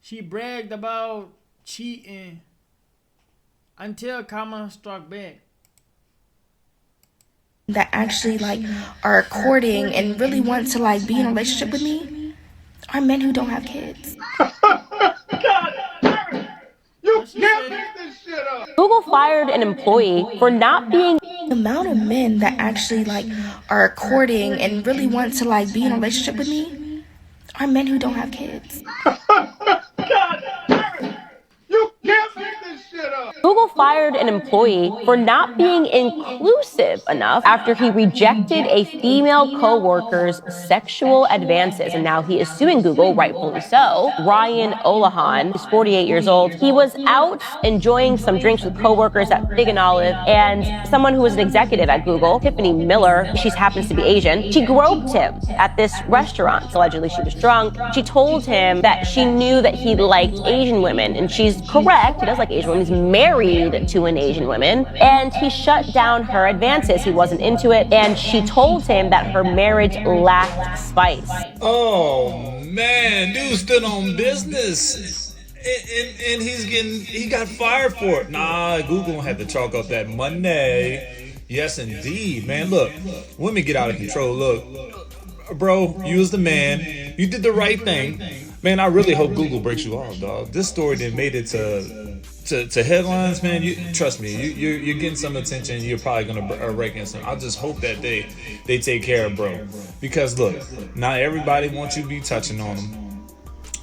She bragged about cheating until karma struck back. That actually like are courting and really want to like be in a relationship with me are men who don't have kids. What she say? Google fired an employee for not being The amount of men that actually like are courting and really want to like be in a relationship with me are men who don't have kids. Google fired an employee for not being inclusive enough after he rejected a female coworker's sexual advances. And now he is suing Google, rightfully so. Ryan Olahan is 48 years old. He was out enjoying some drinks with coworkers at Big and Olive, and someone who was an executive at Google, Tiffany Miller, she happens to be Asian, she groped him at this restaurant. Allegedly, she was drunk. She told him that she knew that he liked Asian women, and she's correct. He does like Asian women. He's married to an Asian woman, and he shut down her advances. He wasn't into it, and she told him that her marriage lacked spice. Oh man, dude stood on business. And he got fired for it. Nah, Google had to chalk up that Monday. Yes, indeed, man. Look, women get out of control. Look, bro, you was the man. You did the right thing. Man, I really hope Google breaks you off, dog. This story that made it to headlines, man. You trust me, you're getting some attention. You're probably gonna rake in some. I just hope that they take care of bro, because look, not everybody wants you to be touching on them.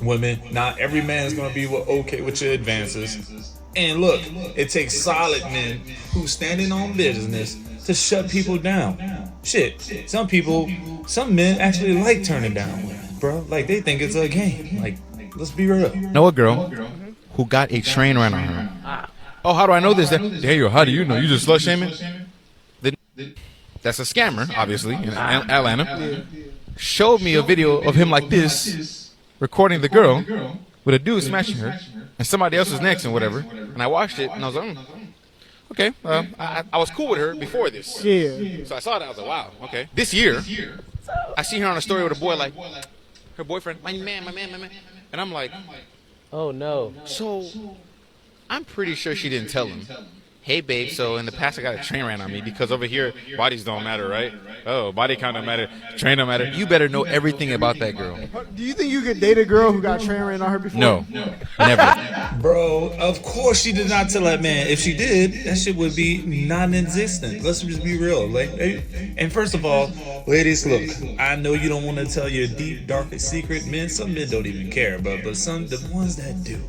Women, not every man is gonna be okay with your advances. And look, it takes solid men who standing on business to shut people down. Shit, some men actually like turning down women, bro. Like they think it's a game. Like, let's be real. Know a girl who got a train ran on her. Oh, how do I know this? There you go. How do you know? You just slut shaming? That's a scammer, obviously, in Atlanta. Showed me a video of him like this, recording the girl with a dude smashing her, and somebody else was next and whatever. And I watched it, and I was like, okay. I was cool with her before this. Yeah. So I saw that, I was like, wow, okay. This year, I see her on a story with a boy, like, her boyfriend, my man. And I'm like, Oh no. so I'm pretty sure she didn't tell him. Hey babe, so in the past I got a train ran on me because over here bodies don't matter, right? Oh, body count don't matter, train don't matter. You better know everything about that girl. Do you think you could date a girl who got train ran on her before? No, never. Bro, of course she did not tell that man. If she did, that shit would be non-existent. Let's just be real. Like, and first of all, ladies, look, I know you don't want to tell your deep, darkest secret. Men, some men don't even care, but the ones that do.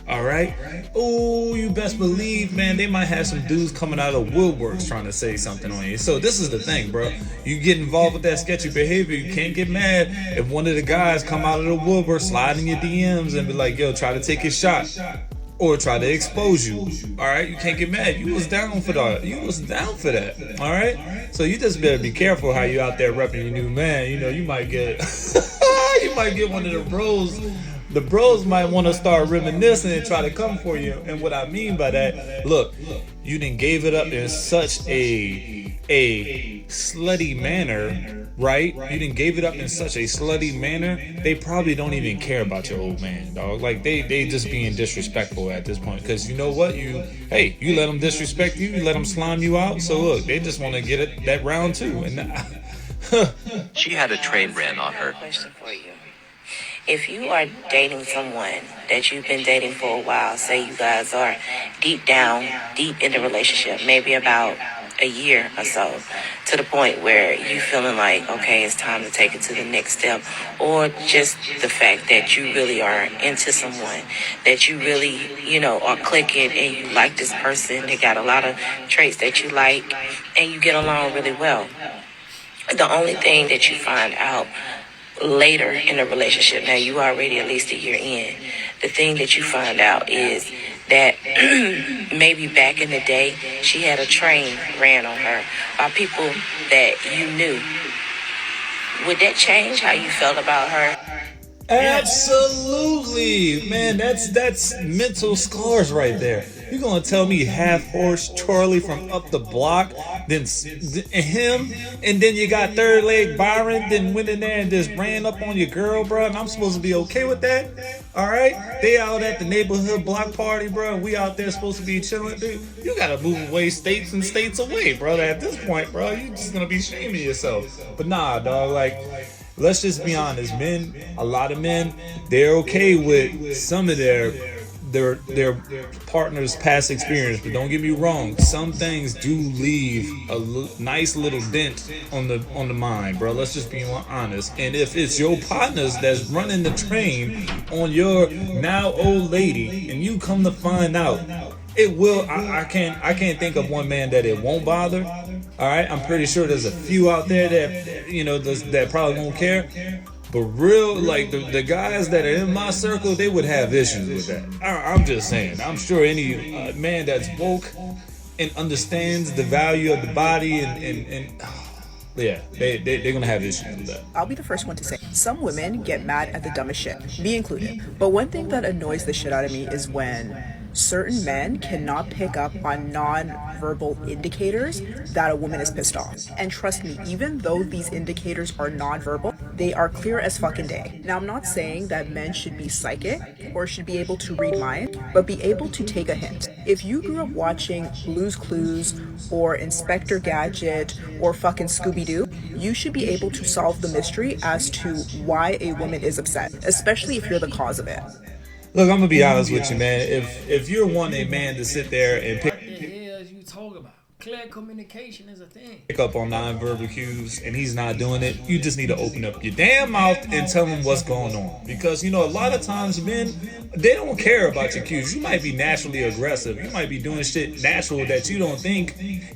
All right. Oh, you best believe, man, they might have some dudes coming out of woodworks trying to say something on you. So this is the thing, bro. You get involved with that sketchy behavior, you can't get mad if one of the guys come out of the woodwork, slide in your DMs and be like, yo, try to take his shot. Or try to expose you. All right, you can't get mad. You was down for that. You was down for that. All right. So you just better be careful how you out there repping your new man. You know, you might get one of the bros. The bros might want to start reminiscing and try to come for you. And what I mean by that, look, you done gave it up in such a slutty manner, right? You done gave it up in such a slutty manner. They probably don't even care about your old man, dog. Like they just being disrespectful at this point. Because you know what? You let them disrespect you. You let them slime you out. So look, they just want to get it that round too. And She had a train ran on her. Question for you. If you are dating someone that you've been dating for a while, say you guys are deep in the relationship, maybe about a year or so, to the point where you feeling like, okay, it's time to take it to the next step, or just the fact that you really are into someone, that you really, are clicking and you like this person, they got a lot of traits that you like, and you get along really well. The only thing that you find out later in the relationship, now you already at least a year in, the thing that you find out is that maybe back in the day she had a train ran on her by people that you knew. Would that change how you felt about her? absolutely, man, that's mental scars right there. You gonna tell me half horse Charlie from up the block, then him, and then you got third leg Byron, then went in there and just ran up on your girl, bro, and I'm supposed to be okay with that? All right, they out at the neighborhood block party, bro. We out there supposed to be chilling, dude. You gotta move away states and states away, brother. At this point, bro, you just gonna be shaming yourself. But nah, dog, like, let's just be honest, men. A lot of men, they're okay with some of their partner's past experience, but don't get me wrong, some things do leave a nice little dent on the mind, bro. Let's just be honest. And if it's your partners that's running the train on your now old lady, and you come to find out, it will. I can't think of one man that it won't bother. All right, I'm pretty sure there's a few out there that that probably won't care. But real, like, the guys that are in my circle, they would have issues with that. I'm just saying. I'm sure any man that's woke and understands the value of the body and yeah, they're gonna have issues with that. I'll be the first one to say, some women get mad at the dumbest shit, me included. But one thing that annoys the shit out of me is when certain men cannot pick up on non-verbal indicators that a woman is pissed off. And trust me, even though these indicators are non-verbal, they are clear as fucking day. Now, I'm not saying that men should be psychic or should be able to read minds, but be able to take a hint. If you grew up watching Blue's Clues or Inspector Gadget or fucking Scooby-Doo, you should be able to solve the mystery as to why a woman is upset, especially if you're the cause of it. Look, I'm gonna be honest with you, man. If you're wanting a man to sit there and What the hell you talking about? Clear communication is a thing. pick up on nonverbal cues and he's not doing it, you just need to open up your damn mouth and tell him what's going on. Because, a lot of times men, they don't care about your cues. You might be naturally aggressive. You might be doing shit natural that you don't think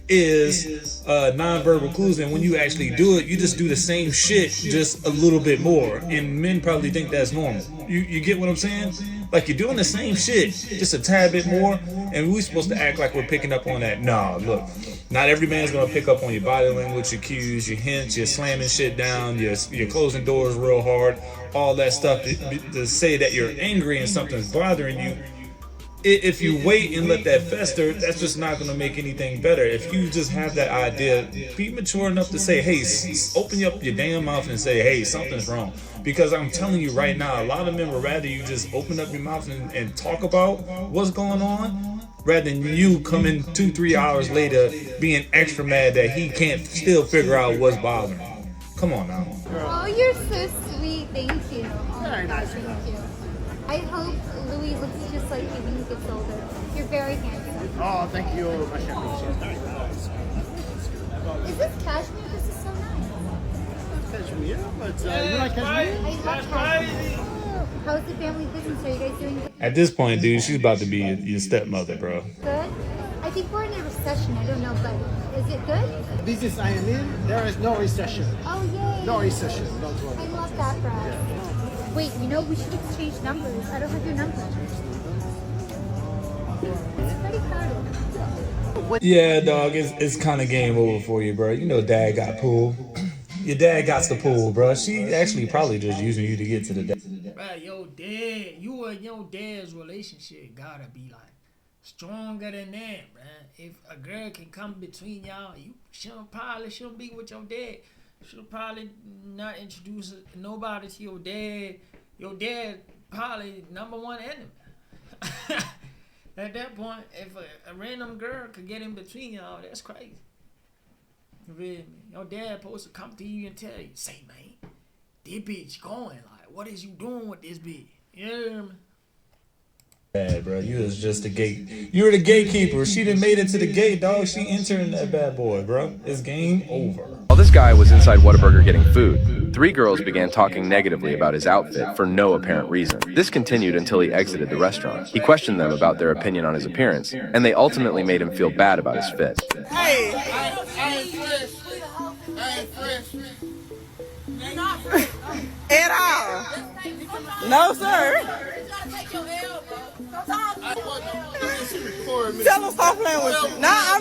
is nonverbal clues. And when you actually do it, you just do the same shit, just a little bit more. And men probably think that's normal. You get what I'm saying? Like, you're doing the same shit, just a tad bit more, and we're supposed to act like we're picking up on that. Nah, look, not every man's gonna pick up on your body language, your cues, your hints, your slamming shit down, your closing doors real hard, all that stuff to say that you're angry and something's bothering you. If you wait and let that fester, that's just not going to make anything better. If you just have that idea, be mature enough to say, hey, open up your damn mouth and say, hey, something's wrong. Because I'm telling you right now, a lot of men would rather you just open up your mouth and talk about what's going on, rather than you coming 2-3 hours later being extra mad that he can't still figure out what's bothering him. Come on now. Oh, you're so sweet. Thank you. Oh my gosh, thank you. I hope Louis looks just like you when he gets older. You're very handsome. Oh, thank you. Is this cashmere? This is so nice. Cashmere, but you like cashmere? I love cashmere. Oh, how's the family business? Are you guys doing good? At this point, dude, she's about to be your stepmother, bro. Good? I think we're in a recession. I don't know, but is it good? Business I am in, there is no recession. Oh, yay. No recession, don't worry. I love that for us. Wait, we should exchange numbers. I don't have your number. It's pretty crowded. Yeah, dog, it's kind of game over for you, bro. Dad got pulled. Your dad got the pull, bro. She actually probably just using you to get to the dad. Right, you and your dad's relationship gotta be like stronger than that, man. If a girl can come between y'all, she probably shouldn't be with your dad. Should probably not introduce nobody to your dad. Your dad probably number one enemy. At that point, if a random girl could get in between y'all, that's crazy. You feel me? Your dad supposed to come to you and tell you, say, man, this bitch going. Like, what is you doing with this bitch? You hear me? Bad, bro. You was just the gate. You were the gatekeeper. She done made it to the gate, dog. She entering that bad boy, bro. It's game over. While this guy was inside Whataburger getting food, 3 girls began talking negatively about his outfit for no apparent reason. This continued until he exited the restaurant. He questioned them about their opinion on his appearance, and they ultimately made him feel bad about his fit. Hey, I ain't fresh. I ain't fresh. You're not fresh. At all. No, sir. Tell us stop playing with you. Nah,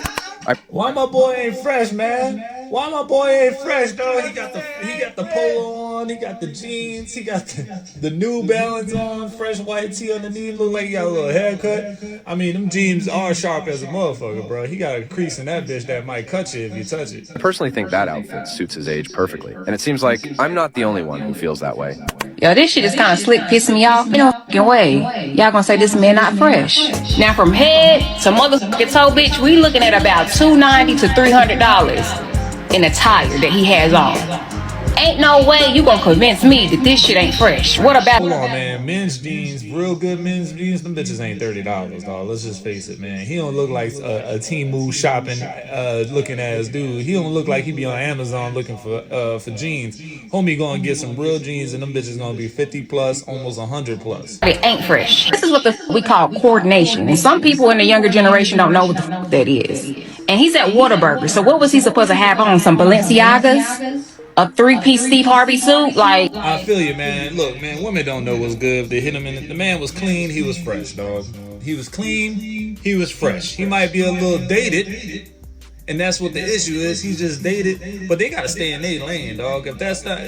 Why my boy ain't fresh, man? Why my boy ain't fresh, dog? He got the polo on, he got the jeans, he got the New Balance on, fresh white tee underneath, look like he got a little haircut. I mean, them jeans are sharp as a motherfucker, bro. He got a crease in that bitch that might cut you if you touch it. I personally think that outfit suits his age perfectly, and it seems like I'm not the only one who feels that way. Yo, this shit is kind of slick, pissing me off. No fucking way. Y'all gonna say this man not fresh. Now from head to motherfucking toe, bitch, we looking at about $290 to $300 in attire that he has on. Ain't no way you gonna convince me that this shit ain't fresh. What about? Hold on, man. Men's jeans, real good men's jeans, them bitches ain't $30, dog. Let's just face it, man. He don't look like a Temu shopping, looking ass dude. He don't look like he be on Amazon looking for jeans. Homie gonna get some real jeans, and them bitches gonna be 50 plus, almost 100 plus. It ain't fresh. This is what we call coordination, and some people in the younger generation don't know what the fuck that is. And he's at Whataburger, so what was he supposed to have on? Some Balenciagas? A 3-piece Steve Harvey suit? Like, I feel you, man. Look, man, women don't know what's good. They hit him in the man was clean, he was fresh, dog. He was clean, he was fresh. He might be a little dated, and that's what the issue is. He's just dated, but they gotta stay in their lane, dog. If that's not,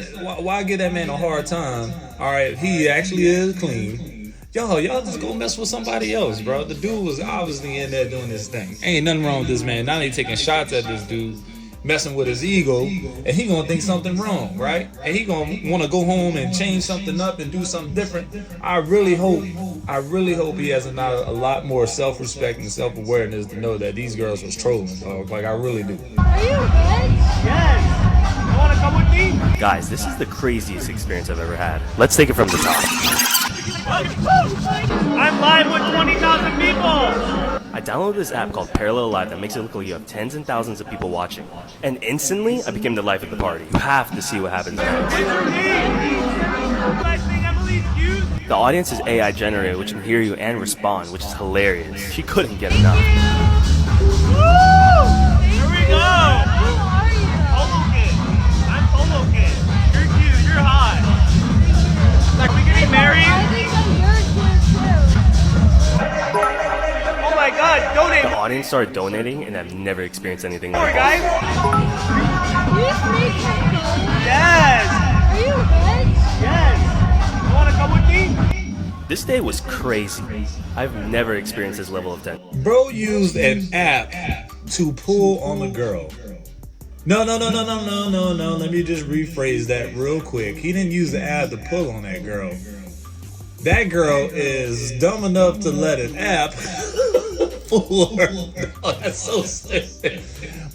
why give that man a hard time? All right, he actually is clean. Y'all just go mess with somebody else, bro. The dude was obviously in there doing his thing. Ain't nothing wrong with this man. Now they taking shots at this dude, messing with his ego, and he gonna think something wrong, right? And he gonna want to go home and change something up and do something different. I really hope he has a lot more self-respect and self-awareness to know that these girls was trolling, dog. Like, I really do. Are you rich? Yes. You wanna come with me? Guys, this is the craziest experience I've ever had. Let's take it from the top. I'm live with 20,000 people! I downloaded this app called Parallel Live that makes it look like you have tens and thousands of people watching. And instantly, I became the life of the party. You have to see what happens next. The audience is AI generated, which can hear you and respond, which is hilarious. She couldn't get enough. Woo! Here we go! Who are you? Polo Kid. I'm Polo Kid. You're cute. You're hot. Like, are we getting married? I think you're cute too. Oh my God, donate! The audience started donating, and I've never experienced anything like this. Guys? You speak Hungarian? Yes! Are you rich? Yes! You wanna come with me? This day was crazy. I've never experienced this level of tension. Bro used an app to pull on a girl. No. Let me just rephrase that real quick. He didn't use the app to pull on that girl. That girl is dumb enough to let an app fool her. Oh, that's so stupid.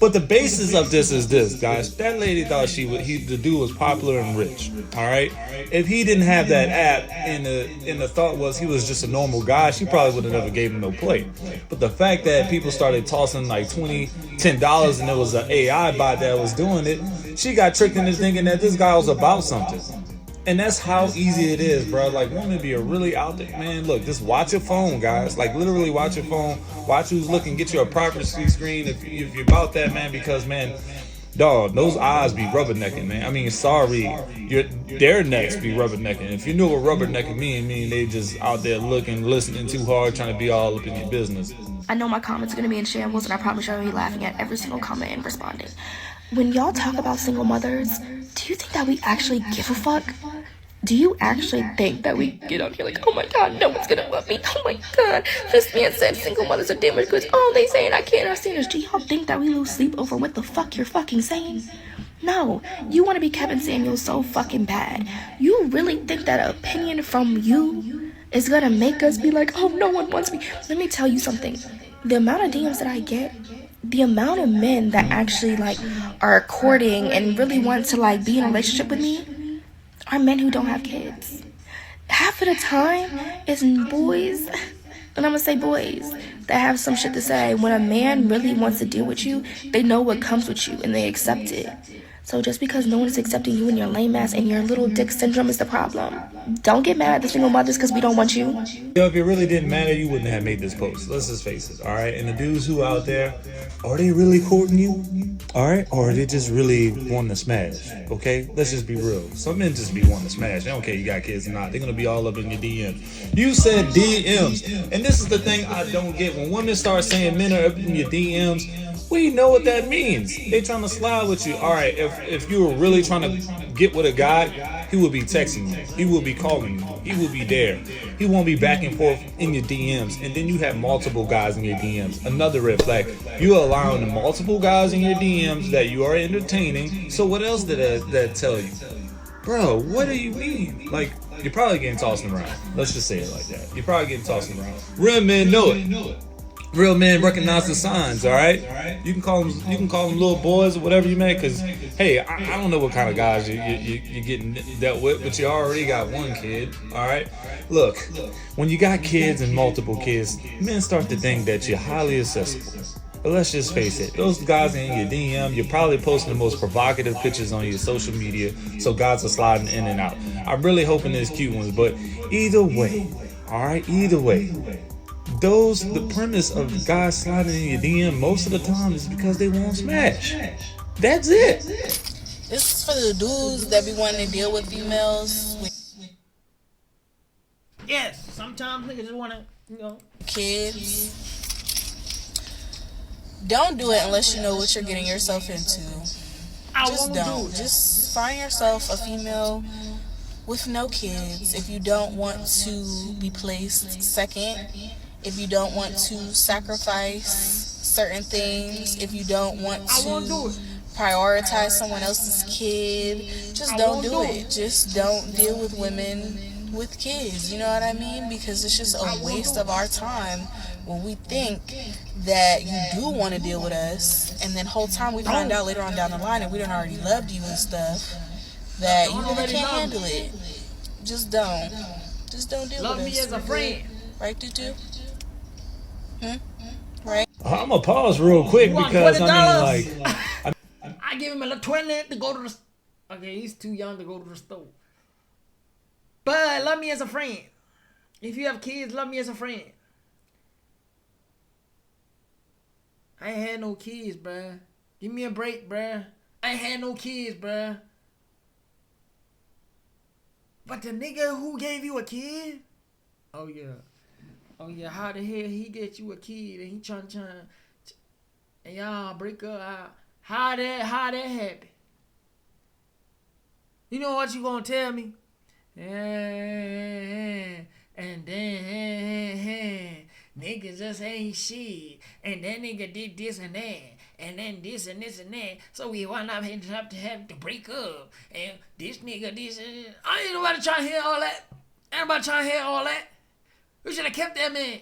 But the basis of this is this, guys. That lady thought the dude was popular and rich. All right. If he didn't have that app, and the thought was he was just a normal guy, she probably would have never gave him no play. But the fact that people started tossing like $10, and it was an AI bot that was doing it, she got tricked into thinking that this guy was about something. And that's how easy it is, bro. Like, women be really out there, man. Look, just watch your phone, guys. Like, literally watch your phone. Watch who's looking. Get you a privacy screen if you're about that, man. Because, man, dog, those eyes be rubbernecking, man. I mean, sorry, their necks be rubbernecking. If you knew what rubbernecking mean they just out there looking, listening too hard, trying to be all up in your business. I know my comments are going to be in shambles, and I promise y'all will be laughing at every single comment and responding. When y'all talk about single mothers, do you think that we actually give a fuck? Do you actually think that we get on here like, oh my God, no one's gonna love me? Oh my God, this man said single mothers are damaged goods. Oh, they saying I can't understand this. Do y'all think that we lose sleep over what the fuck you're fucking saying? No, you want to be Kevin Samuels so fucking bad. You really think that an opinion from you is gonna make us be like, oh, no one wants me? Let me tell you something. The amount of DMs that I get, the amount of men that actually like are courting and really want to like be in a relationship with me are men who don't have kids. Half of the time it's boys, and I'm gonna say boys, that have some shit to say. When a man really wants to deal with you, they know what comes with you and they accept it. So just because no one is accepting you and your lame ass and your little dick syndrome is the problem, don't get mad at the single mothers because we don't want you. Yo, if it really didn't matter, you wouldn't have made this post. Let's just face it, all right? And the dudes who out there, are they really courting you? All right? Or are they just really wanting to smash? Okay? Let's just be real. Some men just be wanting to smash. They don't care you got kids or not. They're going to be all up in your DMs. You said DMs. And this is the thing I don't get. When women start saying men are up in your DMs, We know what that means. They trying to slide with you. All right, if you were really trying to get with a guy, he would be texting you. He would be calling you. He would be there. He won't be back and forth in your DMs. And then you have multiple guys in your DMs. Another red flag. You are allowing multiple guys in your DMs that you are entertaining. So what else did that tell you? Bro, what do you mean? Like, you're probably getting tossed around. Let's just say it like that. You're probably getting tossed around. Real men know it. Real men recognize the signs, all right? You can call them little boys or whatever you may, because, hey, I don't know what kind of guys you're getting dealt with, but you already got one kid, all right? Look, when you got kids and multiple kids, men start to think that you're highly accessible. But let's just face it, those guys in your DM, you're probably posting the most provocative pictures on your social media, so guys are sliding in and out. I'm really hoping there's cute ones, but either way, all right, either way, the premise of guys sliding in your DM most of the time is because they won't smash. That's it. This is for the dudes that be wanting to deal with females with Yes, sometimes niggas just wanna, kids. Don't do it unless you know what you're getting yourself into. Just don't. Just find yourself a female with no kids. If you don't want to be placed second, if you don't want to sacrifice certain things, if you don't want to prioritize someone else's kid, just don't do it. Just don't deal with women with kids, you know what I mean? Because it's just a waste of our time when we think that you do want to deal with us, and then whole time we find out later on down the line that we done already loved you and stuff, that you really can't handle it. Just don't deal with us. Love me as a friend. Right, Tutu? Right? I'm gonna pause real quick because I give him a little 20 to go to the. Okay, he's too young to go to the store. But love me as a friend. If you have kids, love me as a friend. I ain't had no kids, bruh. Give me a break, bruh. I ain't had no kids, bruh. But the nigga who gave you a kid? Oh yeah, how the hell he get you a kid and he trying and y'all break up? How that happen? You know what you gonna tell me? And then niggas just ain't shit, and that nigga did this and that, and then this and this and that, so we wound up have to break up, and this nigga this and that. I ain't nobody trying to hear all that. Ain't nobody trying to hear all that. You should have kept that man,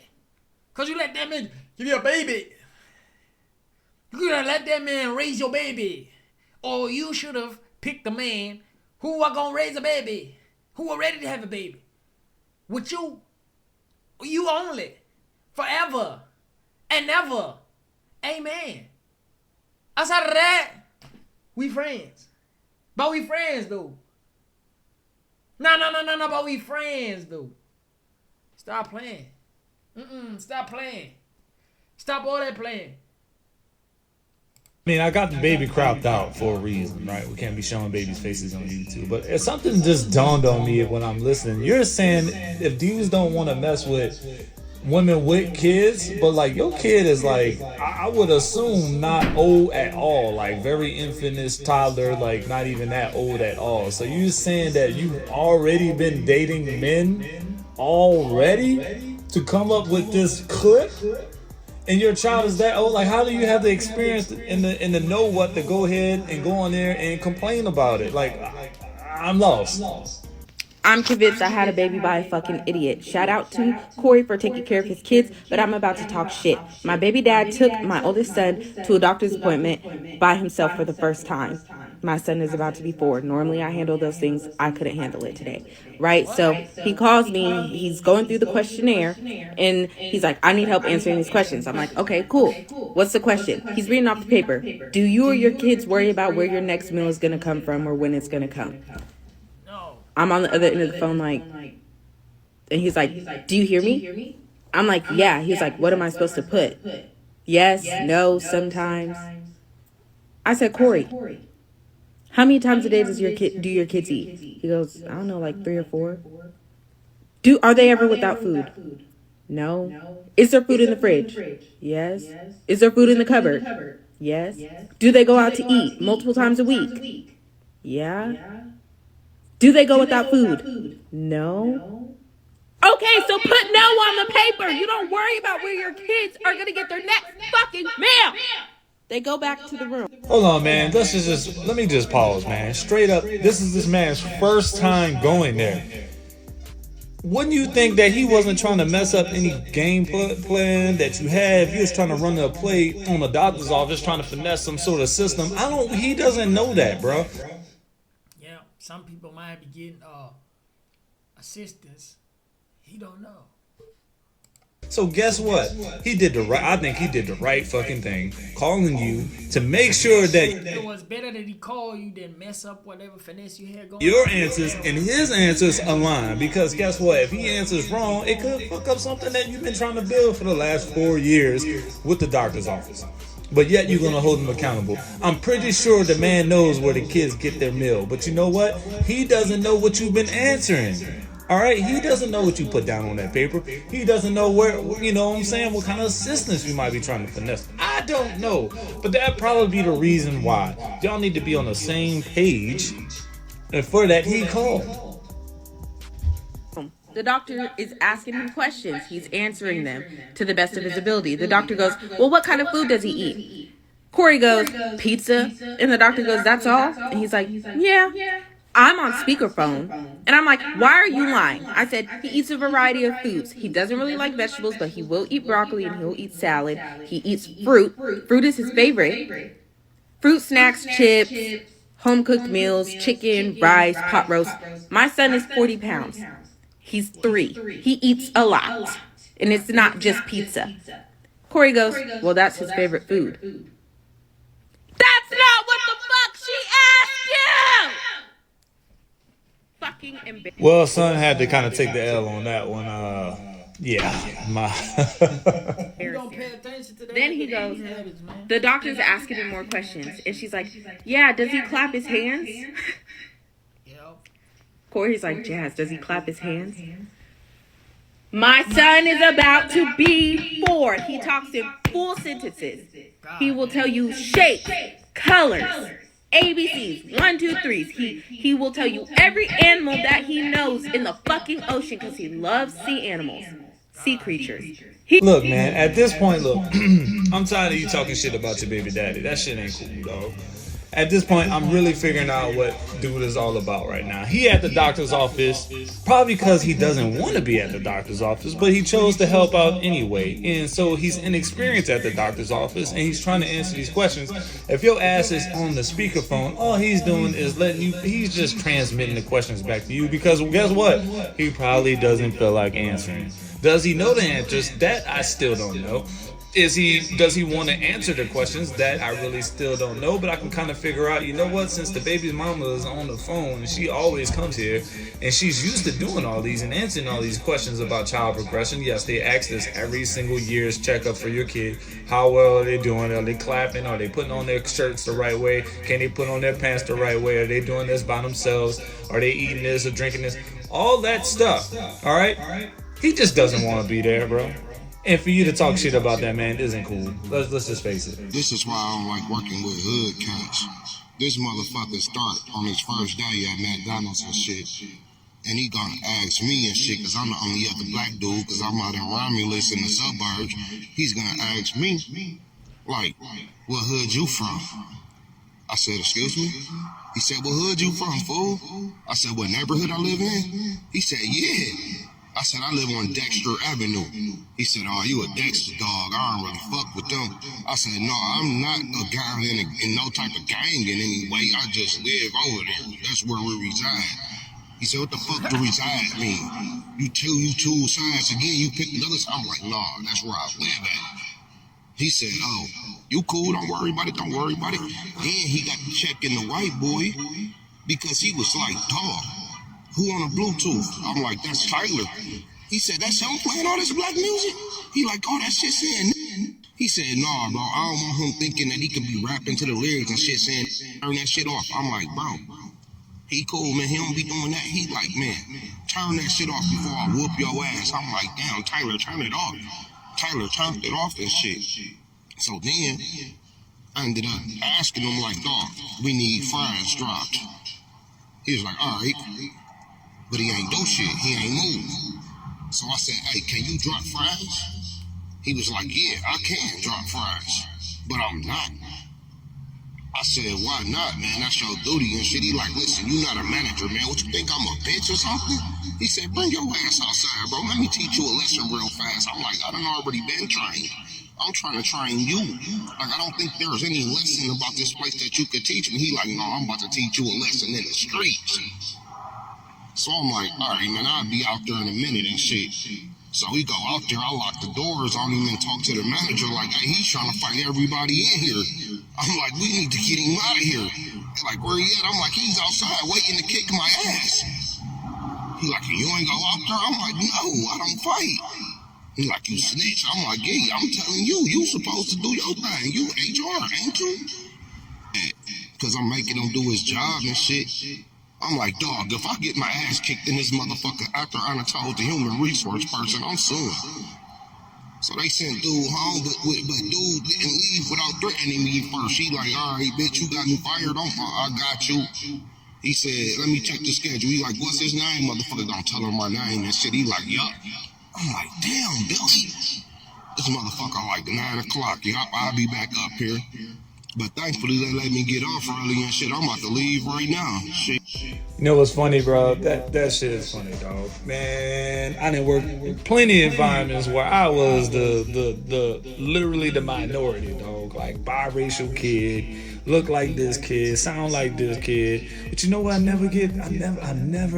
cause you let that man give you a baby. You could have let that man raise your baby, or you should have picked the man who are gonna raise a baby, who are ready to have a baby with you. You only. Forever and never. Amen. Outside of that, we friends. But we friends, though. No, but we friends, though. Stop playing. Stop playing. Stop all that playing. I mean, I got the baby cropped out for a reason, right? We can't be showing babies' faces on YouTube. But something just dawned on me when I'm listening. You're saying if dudes don't want to mess with women with kids, but like your kid is like, I would assume not old at all, like very infantile toddler, like not even that old at all. So you're saying that you've already been dating men already to come up with this clip? And your child is that old? Like, how do you have the experience and the know what to go ahead and go on there and complain about it? Like, I'm lost. I'm convinced I had a baby by a fucking idiot. Shout out to Corey for taking care of his kids, but I'm about to talk shit. My baby dad took my oldest son to a doctor's appointment by himself for the first time. My son is about to be 4. Normally I handle those things. I couldn't handle it today. Right? So he calls me. He's going through the questionnaire and he's like, I need help answering these questions. I'm like, okay, cool. What's the question? He's reading off the paper. Do you or your kids worry about where your next meal is going to come from or when it's going to come? I'm on the other end of the phone like, and he's like, do you hear me? I'm like, yeah. He's like, what am I supposed to put? Yes, no, sometimes. I said, Corey, how many times a day do your kids eat? He goes, I don't know, like 3 or 4. Are they ever without food? No. Is there food in the fridge? Yes. Is there food in the cupboard? Yes. Do they go out to eat multiple times a week? Yeah. Do they go without food? No. Okay, so put no on the paper. You don't worry about where your kids are gonna get their next fucking meal. They go back to the room. Hold on, man. Let me just pause, man. Straight up, this is this man's first time going there. Wouldn't you think that he wasn't trying to mess up any game plan that you have? He was trying to run a play on the doctor's office, trying to finesse some sort of system. He doesn't know that, bro. Yeah, some people might be getting assistance. He don't know. So guess what? I think he did the right fucking thing, calling you to make sure that It was better that he called you than mess up whatever finesse you had going. your answers and his answers align. Because guess what? If he answers wrong, it could fuck up something that you've been trying to build for the last 4 years with the doctor's office. But yet you're gonna hold him accountable. I'm pretty sure the man knows where the kids get their meal. But you know what? He doesn't know what you've been answering. Alright, he doesn't know what you put down on that paper. He doesn't know where, you know what I'm saying, what kind of assistance you might be trying to finesse. I don't know. But that'd probably be the reason why. Y'all need to be on the same page. And for that, he called. The doctor is asking him questions. He's answering them to the best of his ability. The doctor goes, well, what kind of food does he eat? Corey goes, pizza. And the doctor goes, that's all? And he's like, yeah. I'm on speakerphone. And I'm like, why are you lying? I said, he eats a variety of foods. He doesn't really like vegetables, but he will eat broccoli and he'll eat salad. He eats fruit. Fruit is his favorite. Fruit snacks, chips, home-cooked meals, chicken, rice, pot roast. My son is 40 pounds. He's 3. He eats a lot. And it's not just pizza. Corey goes, well, that's his favorite food. That's not what the fuck she asked you! Fucking embarrassing. Well, son had to kind of take the L on that one. Then he goes, the doctor's asking him more questions. And she's like, yeah, does he clap his hands? Corey's like, Jazz, does he clap his hands? My son is about to be 4. He talks in full sentences. He will tell you shapes, colors, ABCs, 1, 2, 3s. He will tell you every animal that he knows in the fucking ocean because he loves sea animals, sea creatures. Look, man, at this point, look, I'm tired of you talking shit about your baby daddy. That shit ain't cool, dog. At this point, I'm really figuring out what dude is all about right now. He at the doctor's office, probably because he doesn't want to be at the doctor's office, but he chose to help out anyway. And so he's inexperienced at the doctor's office, and he's trying to answer these questions. If your ass is on the speakerphone, all he's doing is he's just transmitting the questions back to you, because guess what? He probably doesn't feel like answering. Does he know the answers? That I still don't know. Does he want to answer the questions? That I really still don't know, but I can kind of figure out, you know what, since the baby's mama is on the phone and she always comes here and she's used to doing all these and answering all these questions about child progression. Yes, they ask this every single year's checkup for your kid. How well are they doing? Are they clapping? Are they putting on their shirts the right way? Can they put on their pants the right way? Are they doing this by themselves? Are they eating this or drinking this? All that stuff, all right? He just doesn't want to be there, bro. And for you to talk shit about that, man, isn't cool. Let's just face it. This is why I don't like working with hood cats. This motherfucker start on his first day at McDonald's and shit. And he gonna ask me and shit, cause I'm the only other black dude, cause I'm out in Romulus in the suburbs. He's gonna ask me, like, what hood you from? I said, excuse me? He said, what hood you from, fool? I said, what neighborhood I live in? He said, yeah. I said, I live on Dexter Avenue. He said, oh, you a Dexter dog. I don't really fuck with them. I said, no, I'm not a guy in no type of gang in any way. I just live over there. That's where we reside. He said, what the fuck do reside mean? You choose sides again, you pick another side. I'm like, nah, that's where I live at. He said, oh, you cool, don't worry about it, don't worry about it. Then he got to check in the white boy because he was like, dog, who on the Bluetooth? I'm like, that's Tyler. He said, that's him playing all this black music? He like, oh, that shit saying. He said, nah, bro, I don't want him thinking that he could be rapping to the lyrics and shit saying, turn that shit off. I'm like, bro, he cool, man, he don't be doing that. He like, man, turn that shit off before I whoop your ass. I'm like, damn, Tyler, turn it off. Tyler turned it off and shit. So then, I ended up asking him like, dog, we need fries dropped. He was like, all right, but he ain't do shit. He ain't move. So I said, hey, can you drop fries? He was like, yeah, I can drop fries, but I'm not. I said, why not, man? That's your duty and shit. He like, listen, you not a manager, man. What you think, I'm a bitch or something? He said, bring your ass outside, bro. Let me teach you a lesson real fast. I'm like, I done already been trained. I'm trying to train you. Like, I don't think there's any lesson about this place that you could teach me. He like, no, I'm about to teach you a lesson in the streets. So I'm like, all right, man, I'll be out there in a minute and shit. So we go out there, I lock the doors on him and talk to the manager like, hey, he's trying to fight everybody in here. I'm like, we need to get him out of here. Like, where he at? I'm like, he's outside waiting to kick my ass. He like, you ain't go out there? I'm like, no, I don't fight. He like, you snitch. I'm like, yeah, I'm telling you, you supposed to do your thing. You HR, ain't you? Because I'm making him do his job and shit. I'm like, dog, if I get my ass kicked in this motherfucker after I told the human resource person, I'm suing. So they sent dude home, but dude didn't leave without threatening me first. He like, all right, bitch, you got me fired. I got you. He said, let me check the schedule. He like, what's his name? Motherfucker don't tell him my name and shit. He like, yup. I'm like, damn, Billy. This motherfucker like 9 o'clock. Yup, I'll be back up here. But thankfully they let me get off early and shit. I'm about to leave right now. Shit. You know what's funny, bro? That shit is funny, dog. Man, I didn't work in plenty of environments where I was the literally the minority, dog. Like biracial kid, look like this kid, sound like this kid. But you know what? I never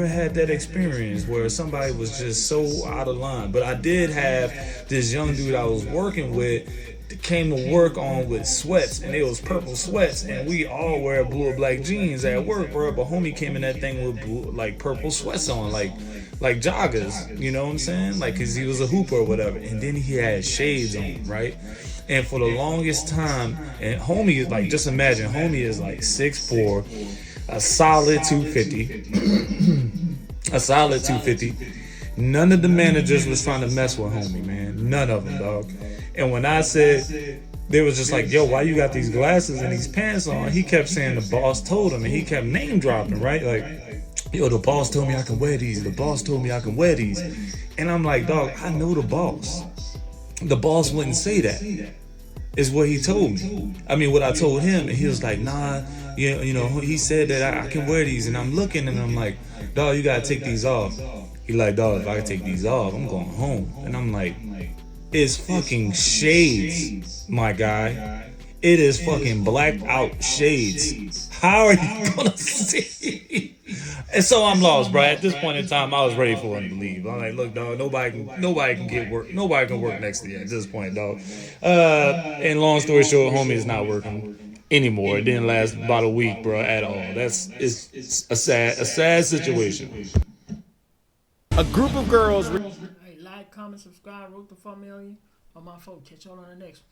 had that experience where somebody was just so out of line. But I did have this young dude I was working with that came to work on with sweats, and it was purple sweats, and we all wear blue or black jeans at work, bro. But homie came in that thing with blue, like purple sweats on, like joggers, you know what I'm saying? Like, cause he was a hooper or whatever. And then he had shades on, right? And for the longest time, and homie is like, just imagine, homie is like 6'4", a solid 250, a solid 250. None of the managers was trying to mess with homie, man. None of them, dog. And when I said, they was just like, yo, why you got these glasses and these pants on? He kept saying the boss told him, and he kept name dropping, right? Like, yo, the boss told me I can wear these. The boss told me I can wear these. And I'm like, dog, I know the boss. The boss wouldn't say that. Is what he told me. I mean, what I told him, and he was like, nah, you know, he said that I can wear these. And I'm looking, and I'm like, dog, you gotta take these off. He like, dog, if I can take these off, I'm going home. And I'm like, it's fucking shades, my guy. It is fucking blacked out shades. How are you gonna see? And so I'm lost, bro. At this point in time, I was ready for him to leave. I'm like, look, dog, nobody can get work. Nobody can work next to you at this point, dog. And long story short, homie is not working anymore. It didn't last about a week, bro, at all. It's a sad situation. A group of girls. Hey, like, comment, subscribe, root the 4 million on my phone. Catch y'all on the next one.